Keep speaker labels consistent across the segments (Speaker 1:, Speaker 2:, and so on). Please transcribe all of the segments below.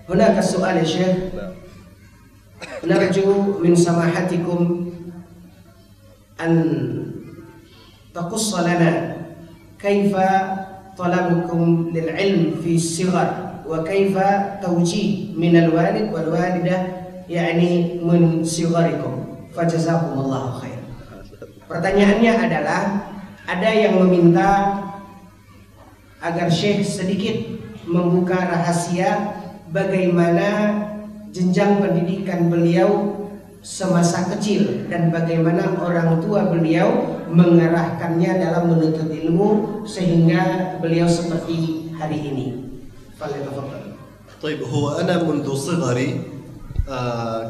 Speaker 1: هناك سؤال يا شيخ نرجو من سماحتكم أن تقص لنا كيف طلبكم للعلم في الصغر وكيف توجيه من الوالد والوالدة يعني من صغركم فجزاكم الله خير. Pertanyaannya adalah ada yang meminta agar Syekh sedikit membuka rahasia bagaimana jenjang pendidikan beliau semasa kecil dan bagaimana orang tua beliau mengarahkannya dalam menuntut ilmu sehingga beliau seperti hari ini.
Speaker 2: طيب هو أنا منذ صغري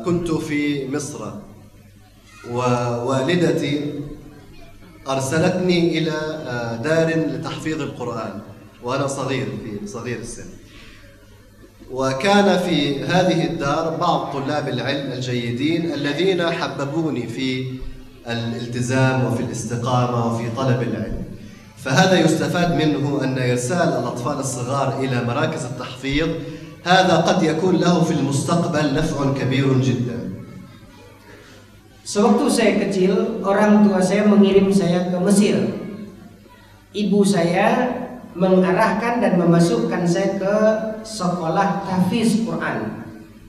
Speaker 2: كنت في مصر ووالدتي أرسلتني إلى دار لتحفيظ القرآن وأنا صغير السن. وكان في هذه الدار بعض طلاب العلم الجيدين الذين حببوني في الالتزام وفي الاستقامة وفي طلب العلم. فهذا يستفاد منه أن إرسال الأطفال الصغار إلى مراكز التحفيظ هذا قد يكون له في المستقبل نفع كبير جدا.
Speaker 1: Sewaktu saya kecil, orang tua saya mengirim saya ke Mesir. Ibu saya mengarahkan dan memasukkan saya ke sekolah tahfiz Quran.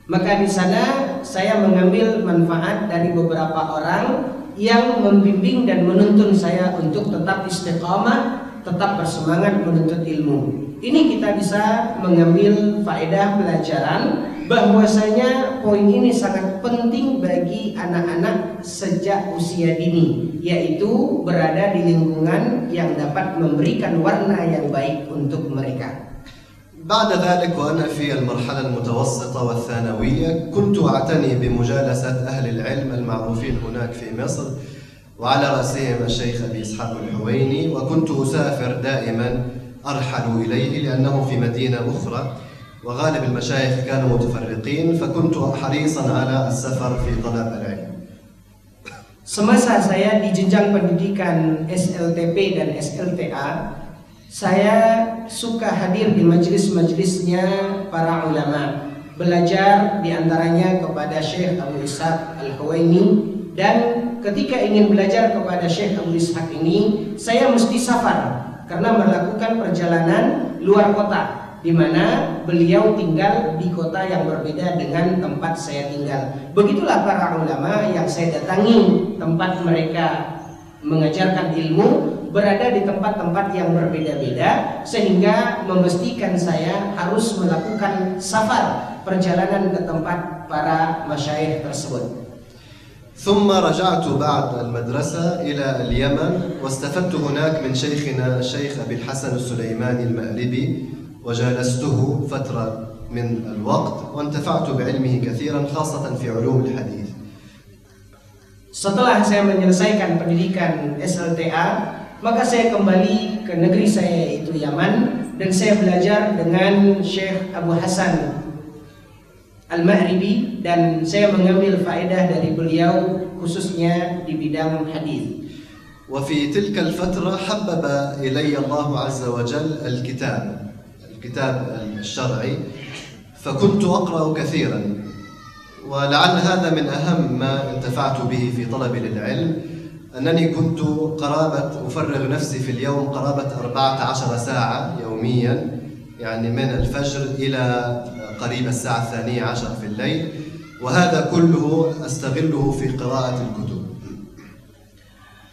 Speaker 1: Maka di sana saya mengambil manfaat dari beberapa orang yang membimbing dan menuntun saya untuk tetap istiqamah, tetap bersemangat menuntut ilmu. Ini kita bisa mengambil faedah pelajaran bahwasanya poin ini sangat penting bagi anak-anak sejak usia dini, yaitu berada di lingkungan yang dapat memberikan warna yang baik untuk mereka.
Speaker 2: بعد ذلك وأنا في المرحلة المتوسطة والثانوية كنت أعتني بمجالسة أهل العلم المعروفين هناك في مصر وعلى رأسهم الشيخ أبي إسحاق الحويني، وكنت أسافر دائما أرحل إليه لأنه في مدينة أخرى وغالب المشايخ كانوا متفرقين فكنت حريصا على السفر في طلب العلم.
Speaker 1: Semasa saya di jenjang pendidikan SLTP dan SLTA, saya suka hadir di majelis-majelisnya para ulama, belajar diantaranya kepada Syekh Abu Ishaq Al-Huwaini, dan ketika ingin belajar kepada Syekh Abu Ishaq ini, saya mesti safar karena melakukan perjalanan luar kota, di mana beliau tinggal di kota yang berbeda dengan tempat saya tinggal. Begitulah para ulama yang saya datangi tempat mereka mengajarkan ilmu, berada di tempat-tempat yang berbeda-beda, sehingga memastikan saya harus melakukan safar, perjalanan ke tempat para masyayikh tersebut.
Speaker 2: ثم رجعت بعد المدرسة إلى اليمن واستفدت هناك من شيخنا الشيخ أبي الحسن السليماني المأربي وجالسته فترة من الوقت وانتفعت بعلمه كثيرا خاصة في علوم الحديث.
Speaker 1: Setelah saya menyelesaikan pendidikan SLTA, maka saya kembali ke negeri saya yaitu Yaman, dan saya belajar dengan Syekh Abu Hasan Al-Ma'ribi, dan saya mengambil faedah dari beliau khususnya di bidang hadis.
Speaker 2: وفي تلك الفترة حبب إلي الله عز وجل الكتاب الشرعي فكنت أقرأ كثيرا، ولعل هذا من أهم ما انتفعت به في طلبي للعلم أنني كنت أفرغ نفسي في اليوم قرابة 14 ساعة يوميا، يعني من الفجر إلى قريب الساعة 12 في الليل، وهذا كله أستغله في قراءة الكتب.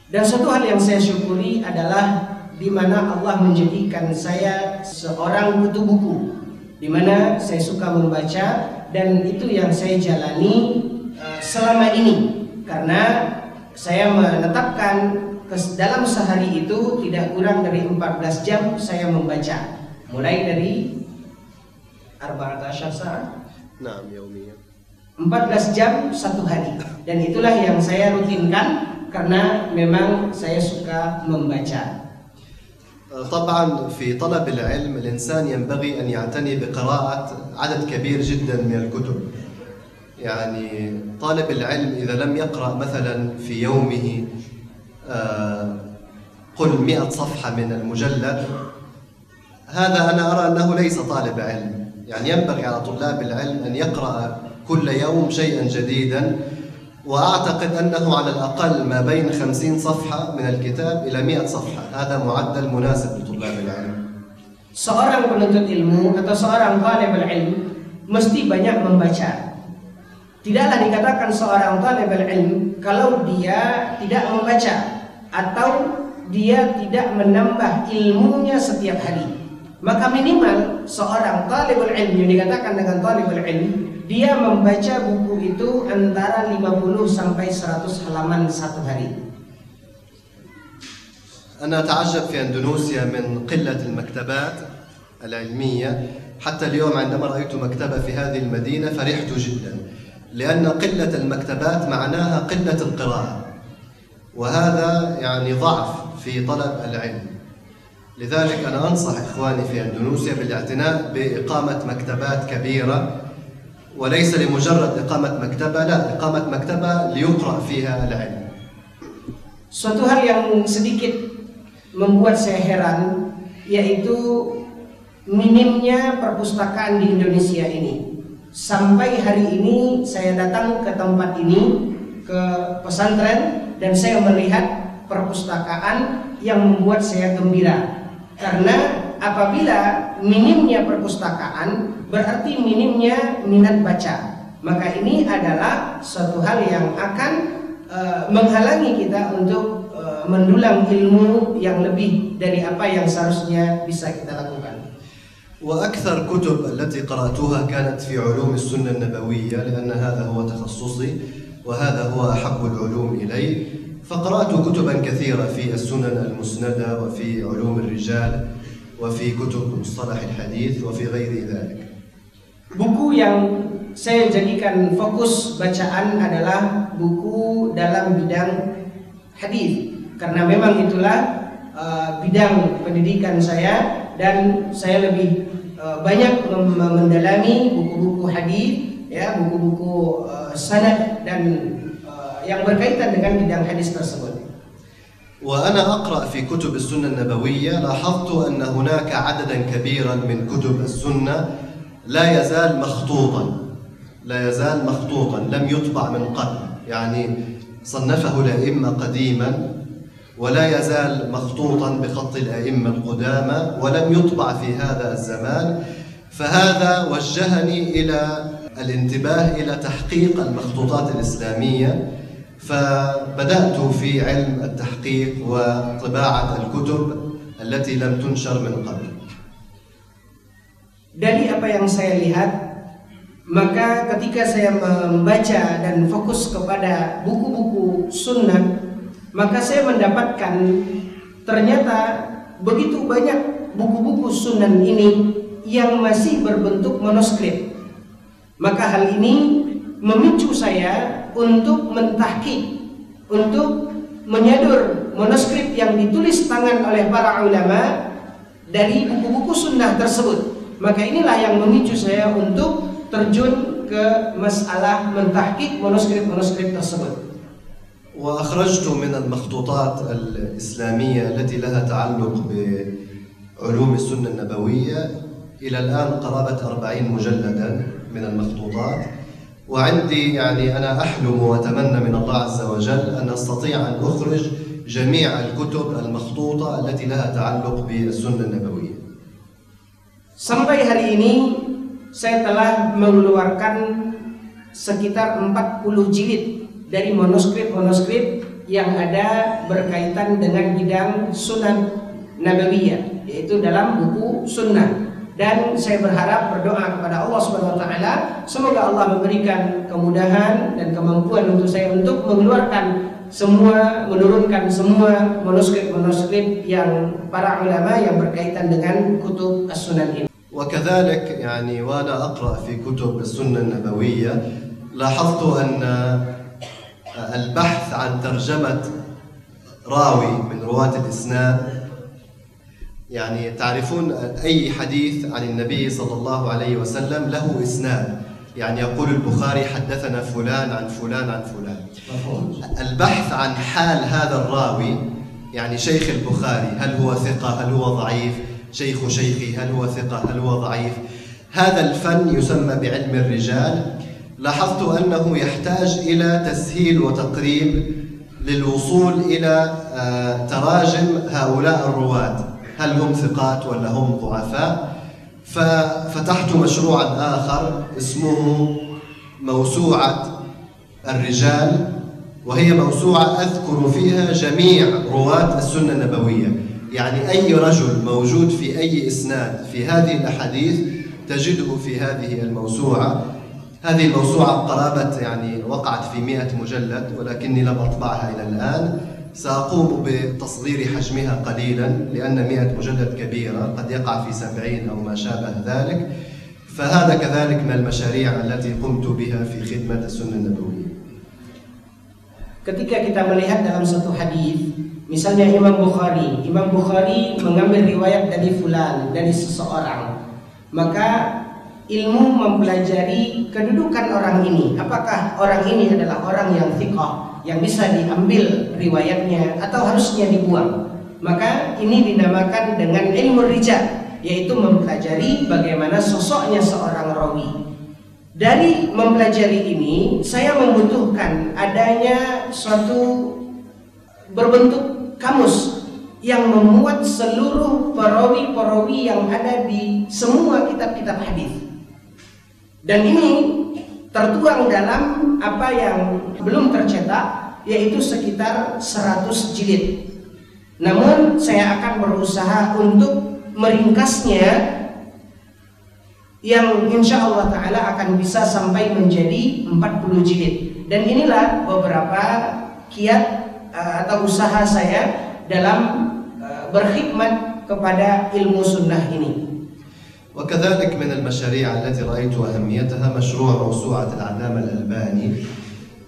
Speaker 1: Dan satu hal yang saya syukuri adalah di mana Allah menjadikan saya seorang kutu buku, di mana saya suka membaca, dan itu yang saya jalani selama ini, karena saya menetapkan dalam sehari itu tidak kurang dari 14 jam saya membaca, mulai dari 14 saat.
Speaker 2: Naam, yaumiyan.
Speaker 1: 14 jam satu hari, dan itulah yang saya rutinkan karena memang saya suka membaca.
Speaker 2: طبعا في طلب العلم الإنسان ينبغي أن يعتني بقراءة عدد كبير جدا من الكتب. يعني طالب العلم إذا لم يقرأ مثلا في يومه قل 100 صفحة من المجلد، هذا أنا أرى أنه ليس طالب علم، يعني ينبغي على طلاب العلم أن يقرأ كل يوم شيئا جديدا، وأعتقد أنه على الأقل ما بين 50 صفحة من الكتاب إلى 100 صفحة. هذا معدل مناسب لطلاب العلم.
Speaker 1: Seorang penuntut ilmu atau seorang talibul ilm mesti banyak membaca. Tidaklah dikatakan seorang talibul ilm kalau dia tidak membaca atau dia tidak menambah ilmunya setiap hari. Maka minimal seorang talibul ilm yang dikatakan dengan talibul ilm, dia membaca buku itu antara 50 sampai 100 halaman satu hari.
Speaker 2: أنا أتعجب في أندونيسيا من قلة المكتبات العلمية. حتى اليوم عندما رأيت مكتبة في هذه المدينة فرحت جدا، لأن قلة المكتبات معناها قلة القراءة، وهذا يعني ضعف في طلب العلم. لذلك أنا أنصح إخواني في أندونيسيا بالاعتناء بإقامة مكتبات كبيرة، وليس لمجرد إقامة مكتبة، لا، إقامة مكتبة ليقرأ فيها العلم.
Speaker 1: Suatu hal yang sedikit membuat saya heran yaitu minimnya perpustakaan di Indonesia ini. Sampai hari ini saya datang ke tempat ini, ke pesantren, dan saya melihat perpustakaan yang membuat saya gembira. Karena apabila minimnya perpustakaan berarti minimnya minat baca. Maka ini adalah suatu hal yang akan menghalangi kita untuk mendulang ilmu yang lebih dari apa yang seharusnya bisa kita lakukan.
Speaker 2: وأكثر كتب التي قرأتها كانت في علوم السنة النبوية، لأن هذا هو تخصصي وهذا هو أحب العلوم إلي، فقرأت كتبا كثيرة في السنن المسندة وفي علوم الرجال وفي كتب مصطلح الحديث وفي غير ذلك.
Speaker 1: Buku yang saya jadikan fokus bacaan adalah buku dalam bidang hadis, karena memang itulah bidang pendidikan saya, dan saya lebih banyak mendalami buku-buku hadis, ya, buku-buku sanad dan yang berkaitan dengan bidang hadis tersebut.
Speaker 2: وأنا أقرأ في كتب السنة النبوية لاحظت أن هناك عددا كبيرا من كتب السنة لا يزال مخطوطا لم يطبع من قبل، يعني صنفه الأئمة قديما ولا يزال مخطوطا بخط الأئمة القدامى ولم يطبع في هذا الزمان. فهذا وجهني إلى الانتباه إلى تحقيق المخطوطات الإسلامية، فبدأت في علم التحقيق وطباعة الكتب التي لم تنشر من قبل.
Speaker 1: Dari apa yang saya lihat, maka ketika saya membaca dan fokus kepada buku-buku sunnah, maka saya mendapatkan ternyata begitu banyak buku-buku sunan ini yang masih berbentuk manuskrip. Maka hal ini memicu saya untuk mentahqiq, untuk menyadur manuskrip yang ditulis tangan oleh para ulama dari buku-buku sunnah tersebut. Maka inilah yang memicu saya untuk terjun ke masalah mentahqiq manuskrip-manuskrip tersebut.
Speaker 2: وأخرجت من المخطوطات الإسلامية التي لها تعلق بعلوم السنة النبوية إلى الآن قرابة 40 مجلدا من المخطوطات، وعندي يعني أنا أحلم وأتمنى من الله عز وجل أن أستطيع أن أخرج جميع الكتب المخطوطة التي لها تعلق بالسنة النبوية.
Speaker 1: Sampai hari ini saya telah mengeluarkan sekitar 40 jilid dari manuskrip-manuskrip yang ada berkaitan dengan bidang sunan nabawiyah, yaitu dalam buku sunnah. Dan saya berdoa kepada Allah Subhanahu wa taala, semoga Allah memberikan kemudahan dan kemampuan untuk saya untuk menurunkan semua manuskrip-manuskrip yang para ulama yang berkaitan dengan kutub as-sunan ini.
Speaker 2: وكذلك يعني وأنا أقرأ في كتب السنة النبوية لاحظت أن البحث عن ترجمة راوي من رواة الإسناد، يعني تعرفون أي حديث عن النبي صلى الله عليه وسلم له إسناد، يعني يقول البخاري حدثنا فلان عن فلان عن فلان. البحث عن حال هذا الراوي، يعني شيخ البخاري هل هو ثقة هل هو ضعيف، شيخ شيخي هل هو ثقة هل هو ضعيف، هذا الفن يسمى بعلم الرجال لاحظت أنه يحتاج إلى تسهيل وتقريب للوصول إلى تراجم هؤلاء الرواة، هل هم ثقات ولا هم ضعفاء؟ ففتحت مشروعا آخر اسمه موسوعة الرجال، وهي موسوعة أذكر فيها جميع رواة السنة النبوية، يعني أي رجل موجود في أي إسناد في هذه الأحاديث تجده في هذه الموسوعة. هذه الموسوعة قرابة يعني وقعت في 100 مجلد، ولكني لم أطبعها إلى الآن. سأقوم بتصغير حجمها قليلا لأن 100 مجلد كبيرة، قد يقع في 70 أو ما شابه ذلك. فهذا كذلك من المشاريع التي قمت بها في خدمة السنة النبوية.
Speaker 1: Ketika kita melihat dalam satu hadis, misalnya Imam Bukhari mengambil riwayat dari fulan, dari seseorang, maka ilmu mempelajari kedudukan orang ini, apakah orang ini adalah orang yang thiqah, yang bisa diambil riwayatnya atau harusnya dibuang. Maka ini dinamakan dengan ilmu rijal, yaitu mempelajari bagaimana sosoknya seorang rawi. Dari mempelajari ini, saya membutuhkan adanya suatu berbentuk kamus yang memuat seluruh perawi-perawi yang ada di semua kitab-kitab hadis. Dan ini tertuang dalam apa yang belum tercetak, yaitu sekitar 100 jilid. Namun saya akan berusaha untuk meringkasnya yang insya Allah Ta'ala akan bisa sampai menjadi 40 jilid. Dan inilah beberapa kiat atau usaha saya dalam berkhidmat kepada ilmu sunnah ini.
Speaker 2: وكذلك من المشاريع التي رأيت أهميتها مشروع موسوعة العلامة الألباني،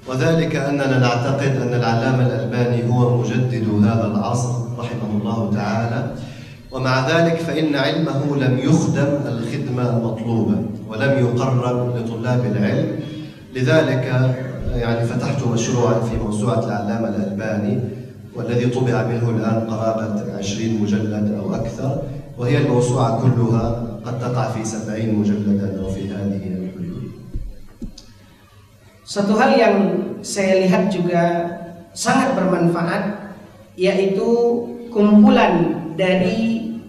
Speaker 2: وذلك أننا نعتقد أن العلامة الألباني هو مجدد هذا العصر رحمه الله تعالى، ومع ذلك فإن علمه لم يخدم الخدمة المطلوبة ولم يقرب لطلاب العلم. لذلك يعني فتحت مشروعا في موسوعة العلامة الألباني، والذي طبع منه الآن قرابة 20 مجلد أو أكثر، وهي الموسوعة كلها قد تقع في 70 مجلدا أو في هذه الحدود.
Speaker 1: Satu hal yang saya lihat juga sangat bermanfaat, yaitu kumpulan dari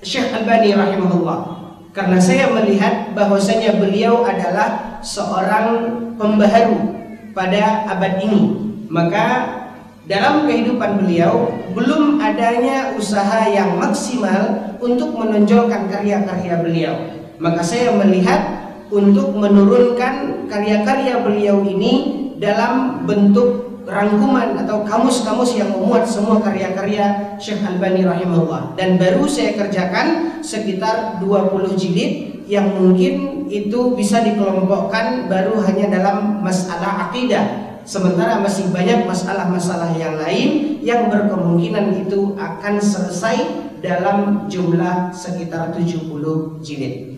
Speaker 1: Syekh Albani rahimahullah. Karena saya melihat bahwasanya beliau adalah seorang pembaharu pada abad ini. Maka dalam kehidupan beliau belum adanya usaha yang maksimal untuk menonjolkan karya-karya beliau. Maka saya melihat untuk menurunkan karya-karya beliau ini dalam bentuk rangkuman atau kamus-kamus yang memuat semua karya-karya Syekh Albani rahimahullah. Dan baru saya kerjakan sekitar 20 jilid yang mungkin itu bisa dikelompokkan baru hanya dalam masalah akidah. Sementara masih banyak masalah-masalah yang lain yang berkemungkinan itu akan selesai dalam jumlah sekitar 70 jilid.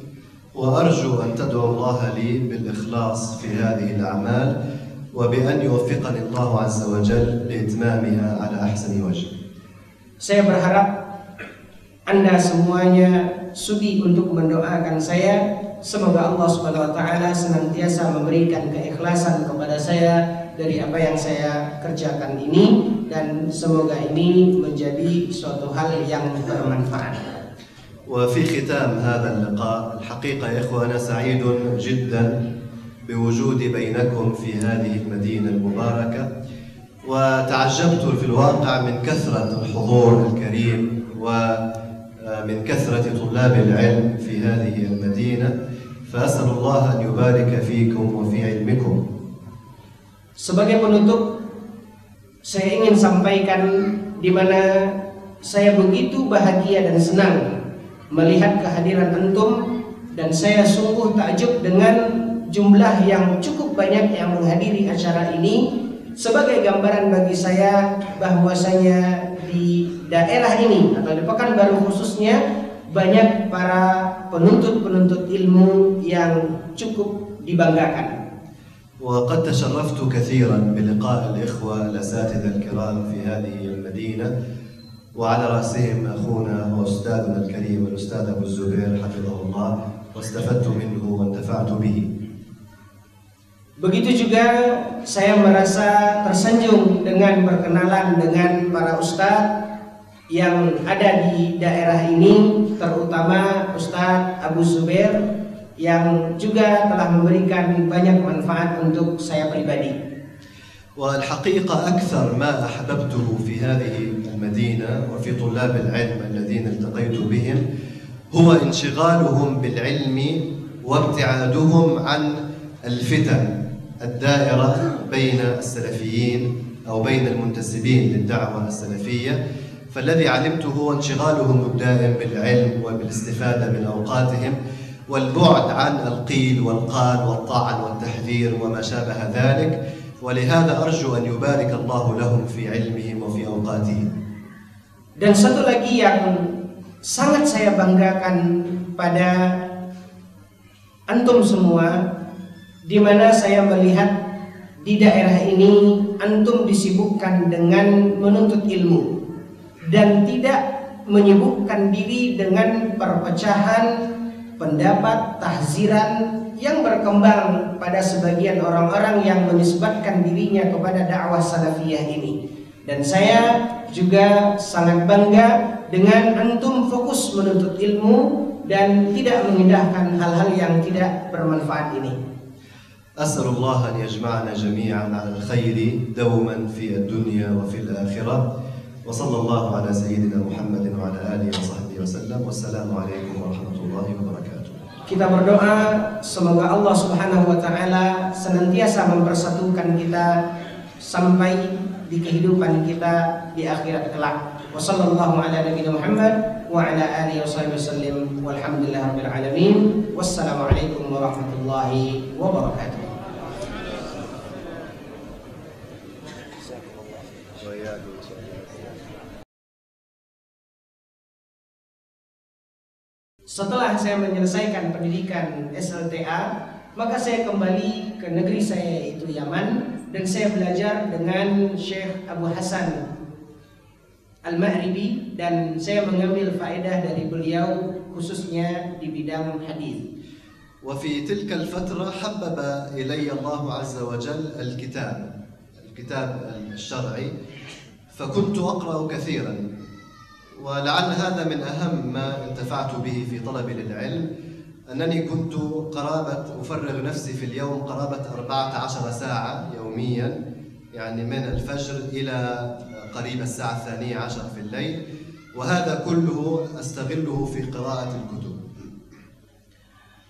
Speaker 2: وأرجو أن تدعو الله لي بالإخلاص في هذه الأعمال وبأن يوفقني الله عز وجل لإتمامها على أحسن وجه.
Speaker 1: Saya berharap Anda semuanya sudi untuk mendoakan saya. Semoga Allah Subhanahu wa taala senantiasa memberikan keikhlasan kepada saya dari apa yang saya kerjakan ini, dan semoga ini menjadi suatu hal yang bermanfaat.
Speaker 2: وفي ختام هذا اللقاء الحقيقة يا إخوة أنا سعيد جدا بوجودي بينكم في هذه المدينة المباركة، وتعجبت في الواقع من كثرة الحضور الكريم ومن كثرة طلاب العلم في هذه المدينة، فأسأل الله أن يبارك فيكم وفي علمكم.
Speaker 1: Sebagai penutup, saya ingin sampaikan di mana saya begitu bahagia dan senang melihat kehadiran antum, dan saya sungguh takjub dengan jumlah yang cukup banyak yang menghadiri acara ini. Sebagai gambaran bagi saya bahwasanya di daerah ini atau di Pekanbaru khususnya banyak para penuntut-penuntut ilmu yang cukup dibanggakan.
Speaker 2: وقد تشرفت كثيرا بلقاء الإخوة الأساتذة الكرام في هذه المدينة، وعلى رأسهم أخونا وأستاذنا الكريم الأستاذ أبو الزبير حفظه الله، واستفدت منه وانتفعت به.
Speaker 1: Begitu juga saya merasa tersanjung dengan berkenalan dengan para ustadz yang ada di daerah ini, terutama Ustadz Abu Zubair yang juga telah memberikan banyak manfaat untuk saya pribadi.
Speaker 2: والحقيقة أكثر ما أحببته في هذه المدينة وفي طلاب العلم الذين التقيت بهم هو انشغالهم بالعلم وابتعادهم عن الفتن الدائرة بين السلفيين أو بين المنتسبين للدعوة السلفية، فالذي علمته هو انشغالهم الدائم بالعلم وبالاستفادة من أوقاتهم والبعد عن القيل والقال والطعن والتحذير وما شابه ذلك، ولهذا أرجو أن يبارك الله لهم في علمهم وفي أوقاتهم.
Speaker 1: Dan satu lagi yang sangat saya banggakan pada antum semua, di mana saya melihat di daerah ini antum disibukkan dengan menuntut ilmu dan tidak menyibukkan diri dengan perpecahan pendapat, tahziran yang berkembang pada sebagian orang-orang yang menisbatkan dirinya kepada dakwah salafiyah ini. Dan saya juga sangat bangga dengan antum fokus menuntut ilmu dan tidak mengindahkan hal-hal yang tidak bermanfaat ini.
Speaker 2: أسأل الله أن يجمعنا جميعا على الخير دوما في الدنيا وفي الآخرة، وصلى الله على سيدنا محمد وعلى آله وصحبه وسلم، والسلام عليكم ورحمة الله وبركاته.
Speaker 1: Kita berdoa semoga Allah Subhanahu wa taala senantiasa mempersatukan kita sampai di kehidupan kita di akhirat kelak. Wassallallahu ala nabiyina Muhammad wa ala alihi wasallam walhamdulillahirabbil alamin. Wassalamualaikum warahmatullahi wabarakatuh. Setelah saya menyelesaikan pendidikan SLTA, maka saya kembali ke negeri saya yaitu Yaman, dan saya belajar dengan Syekh Abu Hasan Al-Ma'ribi, dan saya mengambil faedah dari beliau khususnya di bidang hadis.
Speaker 2: وفي تلك الفترة حبب إلي الله عز وجل الكتاب الشرعي، فكنت أقرأ كثيرا، ولعل هذا من أهم ما انتفعت به في طلب العلم، أنني كنت أفرغ نفسي في اليوم قرابة 14 ساعة يوميا، يعني من الفجر إلى قريب الساعة 12 في الليل، وهذا كله أستغله في قراءة الكتب.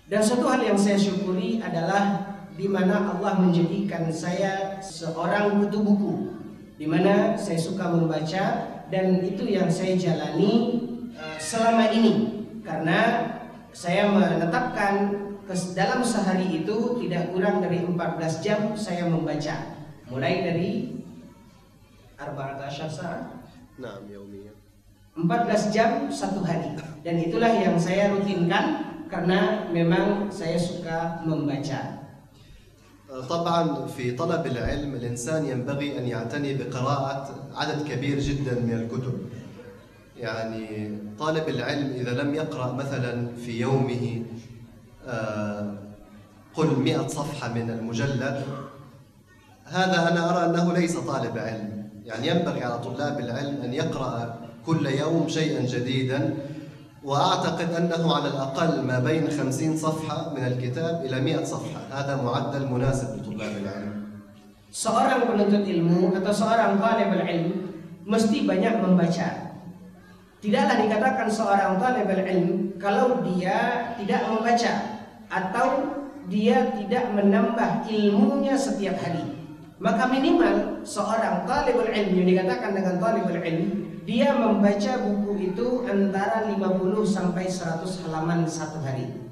Speaker 1: Dan satu hal yang saya syukuri adalah di mana Allah menjadikan saya seorang kutu buku, di mana saya suka membaca, dan itu yang saya jalani selama ini, karena saya menetapkan dalam sehari itu tidak kurang dari 14 jam saya membaca, mulai dari 14 saat.
Speaker 2: Naam, yaumiyan.
Speaker 1: 14 jam satu hari, dan itulah yang saya rutinkan karena memang saya suka membaca.
Speaker 2: طبعا في طلب العلم الإنسان ينبغي أن يعتني بقراءة عدد كبير جدا من الكتب. يعني طالب العلم إذا لم يقرأ مثلا في يومه قل 100 صفحة من المجلد، هذا أنا أرى أنه ليس طالب علم. يعني ينبغي على طلاب العلم أن يقرأ كل يوم شيئا جديدا، وأعتقد أنه على الأقل ما بين 50 صفحة من الكتاب إلى 100 صفحة، هذا معدل مناسب لطلاب العلم.
Speaker 1: Seorang penuntut ilmu atau seorang talibul ilm mesti banyak membaca. Tidaklah dikatakan seorang talibul ilm kalau dia tidak membaca atau dia tidak menambah ilmunya setiap hari. Maka minimal seorang talibul ilm yang dikatakan dengan talibul ilm, dia membaca buku itu antara 50 sampai 100 halaman satu hari.